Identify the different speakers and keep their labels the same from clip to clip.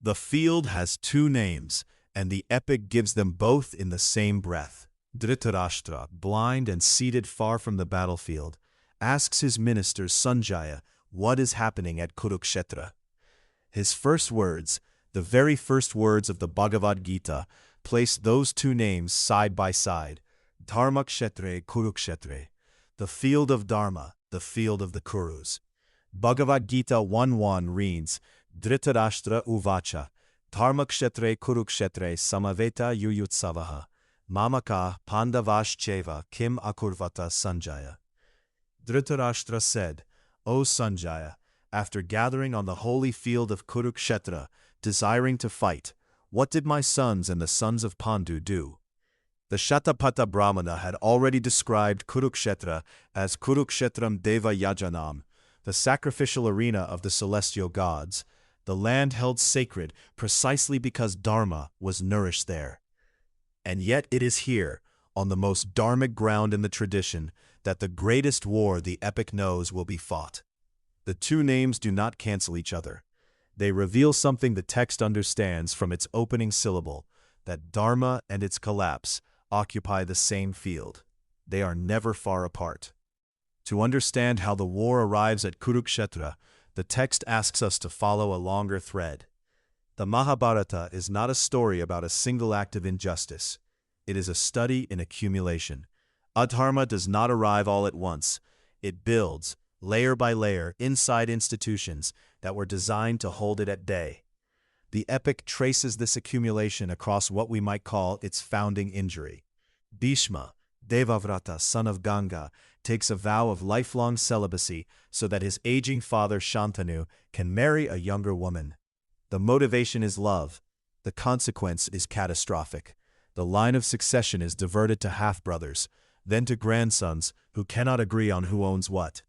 Speaker 1: The field has two names, and the epic gives them both in the same breath. Dhritarashtra, blind and seated far from the battlefield, asks his minister Sanjaya what is happening at Kurukshetra. His first words, the very first words of the Bhagavad Gītā, place those two names side by side. Dharmakshetre Kurukshetre, the field of Dharma, the field of the Kurus. Bhagavad Gītā 1:1 reads, Dhritarashtra uvacha, Dharmakshetre Kurukshetre samaveta yuyutsavaha, mamaka pandavascheva kim akurvata Sanjaya. Dhritarashtra said, O Sanjaya, after gathering on the holy field of Kurukshetra, desiring to fight, what did my sons and the sons of Pandu do? The Shatapatha Brahmana had already described Kurukshetra as Kurukshetram Deva Yajanam, the sacrificial arena of the celestial gods, the land held sacred precisely because Dharma was nourished there. And yet it is here, on the most dharmic ground in the tradition, that the greatest war the epic knows will be fought. The two names do not cancel each other. They reveal something the text understands from its opening syllable, that Dharma and its collapse occupy the same field. They are never far apart. To understand how the war arrives at Kurukshetra, the text asks us to follow a longer thread. The Mahābhārata is not a story about a single act of injustice. It is a study in accumulation. Adharma does not arrive all at once. It builds, layer by layer, inside institutions that were designed to hold it at bay. The epic traces this accumulation across what we might call its founding injury. Bhīṣma, Devavrata, son of Ganga, takes a vow of lifelong celibacy so that his aging father Shantanu can marry a younger woman. The motivation is love. The consequence is catastrophic. The line of succession is diverted to half-brothers, then to grandsons who cannot agree on who owns what.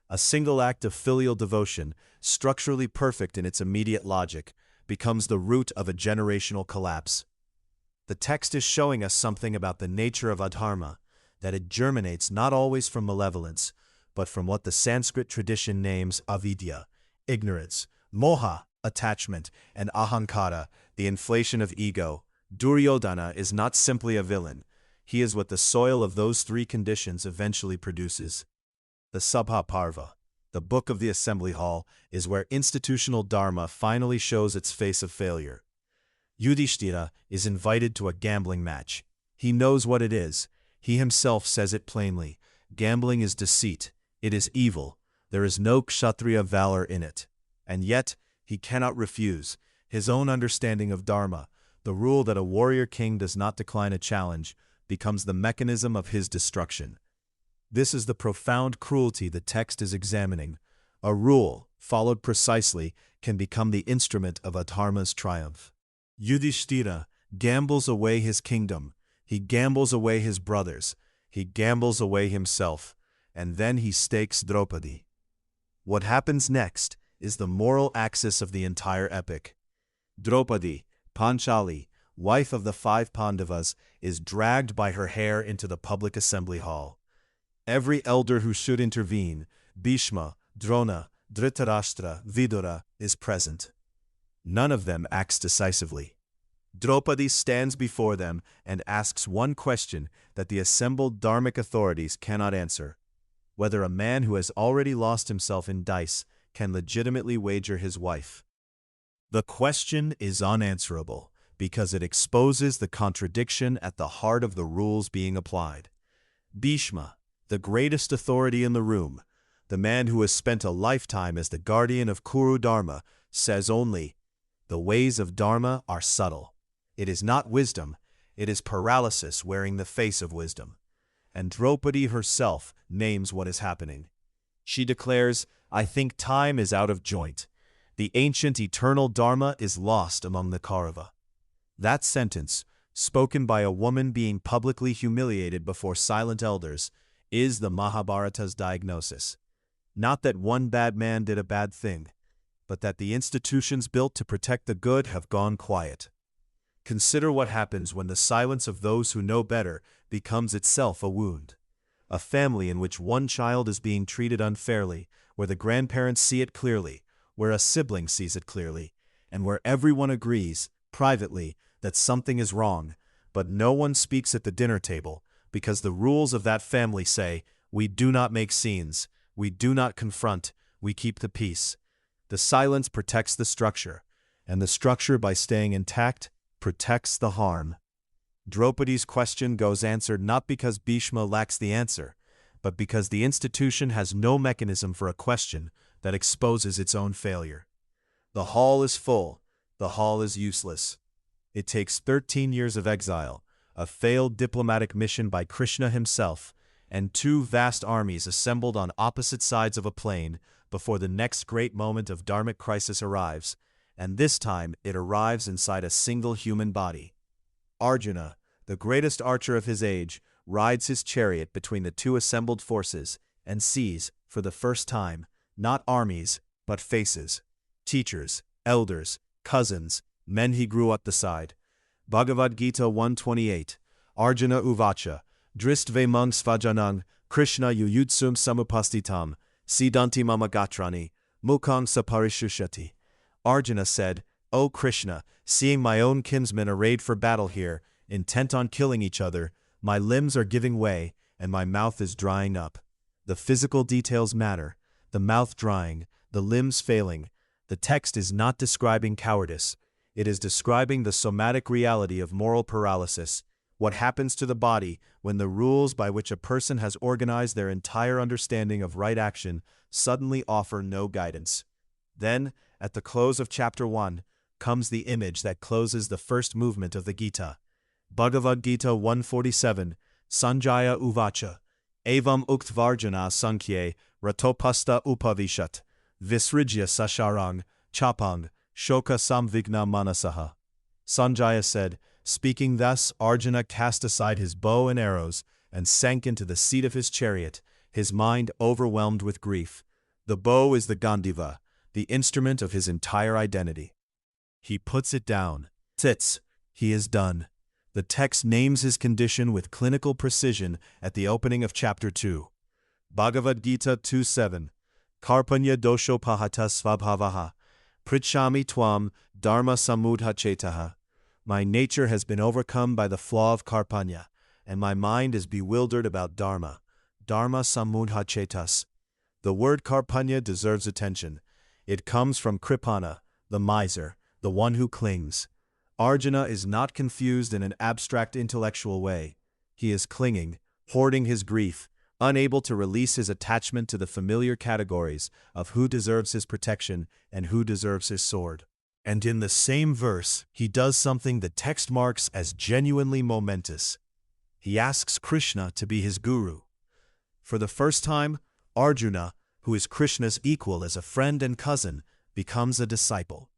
Speaker 1: A single act of filial devotion, structurally perfect in its immediate logic, becomes the root of a generational collapse. The text is showing us something about the nature of adharma, that it germinates not always from malevolence, but from what the Sanskrit tradition names avidya, ignorance, moha, attachment, and ahankara, the inflation of ego. Duryodhana is not simply a villain. He is what the soil of those three conditions eventually produces. The Sabha Parva, the book of the assembly hall, is where institutional dharma finally shows its face of failure. Yudhiṣṭhira is invited to a gambling match. He knows what it is. He himself says it plainly. Gambling is deceit. It is evil. There is no kshatriya valor in it. And yet, he cannot refuse. His own understanding of dharma, the rule that a warrior king does not decline a challenge, becomes the mechanism of his destruction. This is the profound cruelty the text is examining. A rule, followed precisely, can become the instrument of adharma's triumph. Yudhiṣṭhira gambles away his kingdom. He gambles away his brothers. He gambles away himself. And then he stakes Draupadī. What happens next is the moral axis of the entire epic. Draupadī, Panchali, wife of the 5 Pandavas, is dragged by her hair into the public assembly hall. Every elder who should intervene, Bhīṣma, Drona, Dhritarashtra, Vidura, is present. None of them acts decisively. Draupadī stands before them and asks one question that the assembled dharmic authorities cannot answer: whether a man who has already lost himself in dice can legitimately wager his wife. The question is unanswerable because it exposes the contradiction at the heart of the rules being applied. Bhīṣma, the greatest authority in the room, the man who has spent a lifetime as the guardian of Kuru Dharma, says only, "The ways of Dharma are subtle. It is not wisdom, it is paralysis wearing the face of wisdom." And Draupadī herself names what is happening. She declares, "I think time is out of joint. The ancient eternal Dharma is lost among the Kaurava." That sentence, spoken by a woman being publicly humiliated before silent elders, is the Mahābhārata's diagnosis. Not that one bad man did a bad thing, but that the institutions built to protect the good have gone quiet. Consider what happens when the silence of those who know better becomes itself a wound. A family in which one child is being treated unfairly, where the grandparents see it clearly, where a sibling sees it clearly, and where everyone agrees, privately, that something is wrong, but no one speaks at the dinner table, because the rules of that family say, we do not make scenes, we do not confront, we keep the peace. The silence protects the structure, and the structure, by staying intact, protects the harm. Draupadi's question goes answered not because Bhīṣma lacks the answer, but because the institution has no mechanism for a question that exposes its own failure. The hall is full, the hall is useless. It takes 13 years of exile, a failed diplomatic mission by Krishna himself, and 2 vast armies assembled on opposite sides of a plain before the next great moment of dharmic crisis arrives, and this time it arrives inside a single human body. Arjuna, the greatest archer of his age, rides his chariot between the 2 assembled forces and sees, for the first time, not armies, but faces. Teachers, elders, cousins, men he grew up beside. Bhagavad Gītā 1:28, Arjuna uvacha, Dristve mung svajanang, Krishna yuyutsum samupastitam, siddhanti mama gatrani, mukang saparishushati. Arjuna said, O Krishna, seeing my own kinsmen arrayed for battle here, intent on killing each other, my limbs are giving way, and my mouth is drying up. The physical details matter, the mouth drying, the limbs failing. The text is not describing cowardice. It is describing the somatic reality of moral paralysis, what happens to the body when the rules by which a person has organized their entire understanding of right action suddenly offer no guidance. Then, at the close of chapter 1, comes the image that closes the first movement of the Gita. Bhagavad Gītā 1:47, Sanjaya uvacha, Evam uktvarjana sankhye ratopasta upavishat, visrijya sasharang, chapang, shoka samvigna manasaha. Sanjaya said, speaking thus, Arjuna cast aside his bow and arrows and sank into the seat of his chariot, his mind overwhelmed with grief. The bow is the Gandiva, the instrument of his entire identity. He puts it down. Sits. He is done. The text names his condition with clinical precision at the opening of chapter 2. Bhagavad Gītā 2:7, Karpanya dosho pahata svabhavaha, pritchami tvam dharma samudha chetaha. My nature has been overcome by the flaw of Karpanya, and my mind is bewildered about Dharma. Dharma samudha chetas. The word Karpanya deserves attention. It comes from Kripana, the miser, the one who clings. Arjuna is not confused in an abstract intellectual way. He is clinging, hoarding his grief, unable to release his attachment to the familiar categories of who deserves his protection and who deserves his sword. And in the same verse, he does something the text marks as genuinely momentous. He asks Krishna to be his guru. For the first time, Arjuna, who is Krishna's equal as a friend and cousin, becomes a disciple.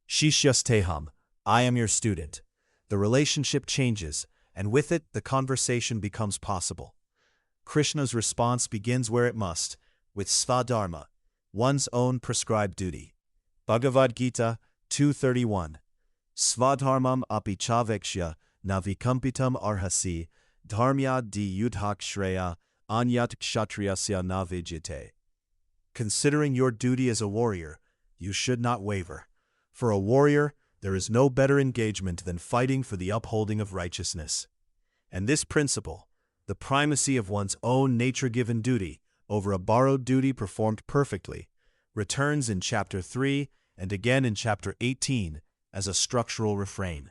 Speaker 1: Shishyasteham, I am your student. The relationship changes, and with it, the conversation becomes possible. Krishna's response begins where it must, with svadharma, one's own prescribed duty. Bhagavad Gītā 2:31, Svadharmam api chavekshya navikampitam arhasi, dharmya di yudhiṣṭhira anyat kshatriyasya navijite. Considering your duty as a warrior, you should not waver. For a warrior, there is no better engagement than fighting for the upholding of righteousness. And this principle, the primacy of one's own nature-given duty over a borrowed duty performed perfectly, returns in chapter 3 and again in chapter 18 as a structural refrain.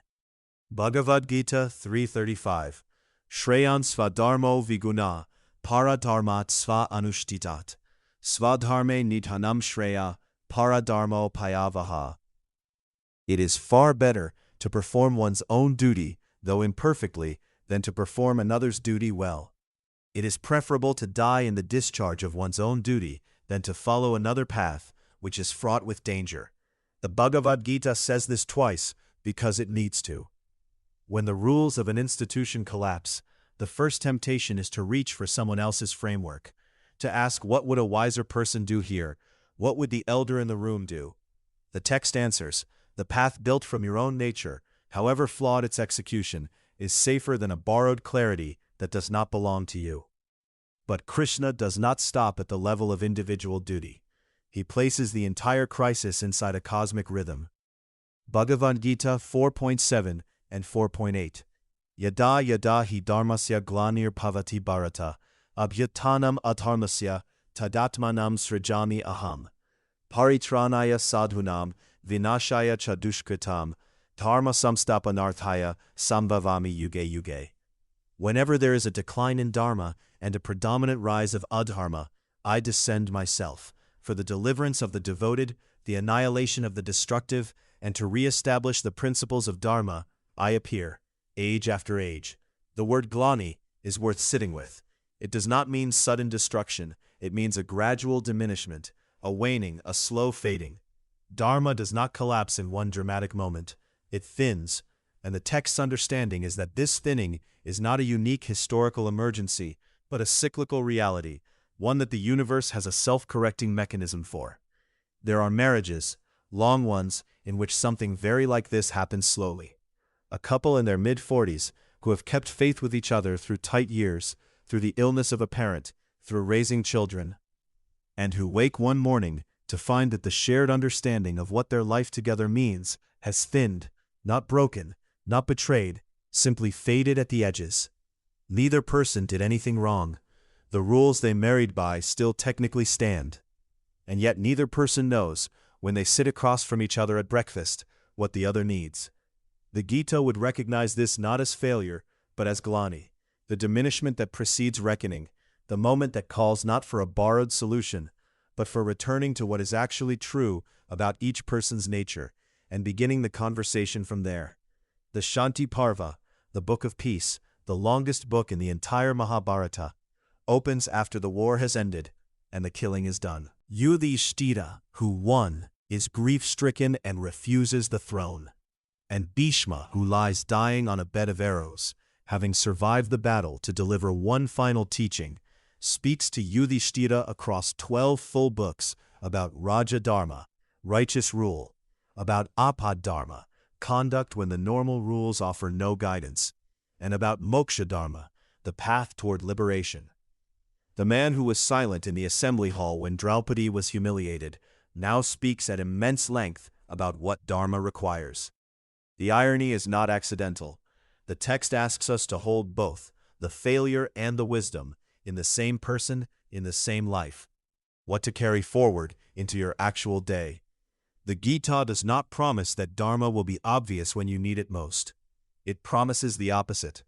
Speaker 1: Bhagavad Gītā 3:35, Shreyan svadharmo viguna, paradharmat sva anushtitat, svadharme nidhanam shreya, paradharmo payavaha. It is far better to perform one's own duty, though imperfectly, than to perform another's duty well. It is preferable to die in the discharge of one's own duty than to follow another path, which is fraught with danger. The Bhagavad Gītā says this twice because it needs to. When the rules of an institution collapse, the first temptation is to reach for someone else's framework, to ask what would a wiser person do here, what would the elder in the room do? The text answers, the path built from your own nature, however flawed its execution, is safer than a borrowed clarity that does not belong to you. But Krishna does not stop at the level of individual duty. He places the entire crisis inside a cosmic rhythm. Bhagavad Gītā 4.7 and 4.8. Yada yada hi dharmasya glanir bhavati bharata, abhyutanam adharmasya tadatmanam srijami aham. Paritranaya sadhunam, vinashaya cha dushkritam, dharma samstapanarthaya sambhavami yuge yuge. Whenever there is a decline in dharma and a predominant rise of adharma, I descend myself, for the deliverance of the devoted, the annihilation of the destructive, and to re-establish the principles of dharma, I appear, age after age. The word glani is worth sitting with. It does not mean sudden destruction, it means a gradual diminishment, a waning, a slow fading. Dharma does not collapse in one dramatic moment. It thins, and the text's understanding is that this thinning is not a unique historical emergency, but a cyclical reality, one that the universe has a self-correcting mechanism for. There are marriages, long ones, in which something very like this happens slowly. A couple in their mid-40s who have kept faith with each other through tight years, through the illness of a parent, through raising children, and who wake one morning to find that the shared understanding of what their life together means has thinned, not broken, not betrayed, simply faded at the edges. Neither person did anything wrong. The rules they married by still technically stand. And yet neither person knows, when they sit across from each other at breakfast, what the other needs. The Gita would recognize this not as failure, but as glani, the diminishment that precedes reckoning, the moment that calls not for a borrowed solution, but for returning to what is actually true about each person's nature, and beginning the conversation from there. The Shanti Parva, the Book of Peace, the longest book in the entire Mahābhārata, opens after the war has ended and the killing is done. Yudhiṣṭhira, who won, is grief-stricken and refuses the throne. And Bhīṣma, who lies dying on a bed of arrows, having survived the battle to deliver one final teaching, speaks to Yudhiṣṭhira across 12 full books about Raja Dharma, righteous rule, about Dharma, conduct when the normal rules offer no guidance, and about Moksha Dharma, the path toward liberation. The man who was silent in the assembly hall when Draupadī was humiliated now speaks at immense length about what Dharma requires. The irony is not accidental. The text asks us to hold both, the failure and the wisdom, in the same person, in the same life. What to carry forward into your actual day. The Gita does not promise that Dharma will be obvious when you need it most. It promises the opposite.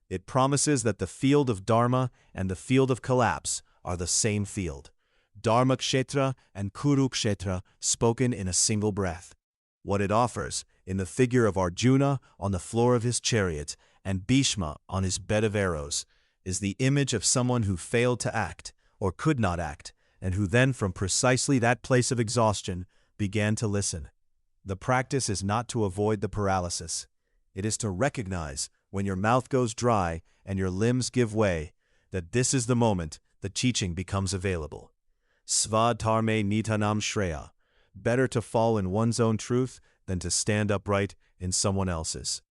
Speaker 1: It promises that the field of Dharma and the field of collapse are the same field. Dharma kshetra and Kurukshetra spoken in a single breath. What it offers, in the figure of Arjuna on the floor of his chariot and Bhīṣma on his bed of arrows, is the image of someone who failed to act, or could not act, and who then from precisely that place of exhaustion began to listen. The practice is not to avoid the paralysis. It is to recognize, when your mouth goes dry and your limbs give way, that this is the moment the teaching becomes available. Svadharme nitanam shreya. Better to fall in one's own truth than to stand upright in someone else's.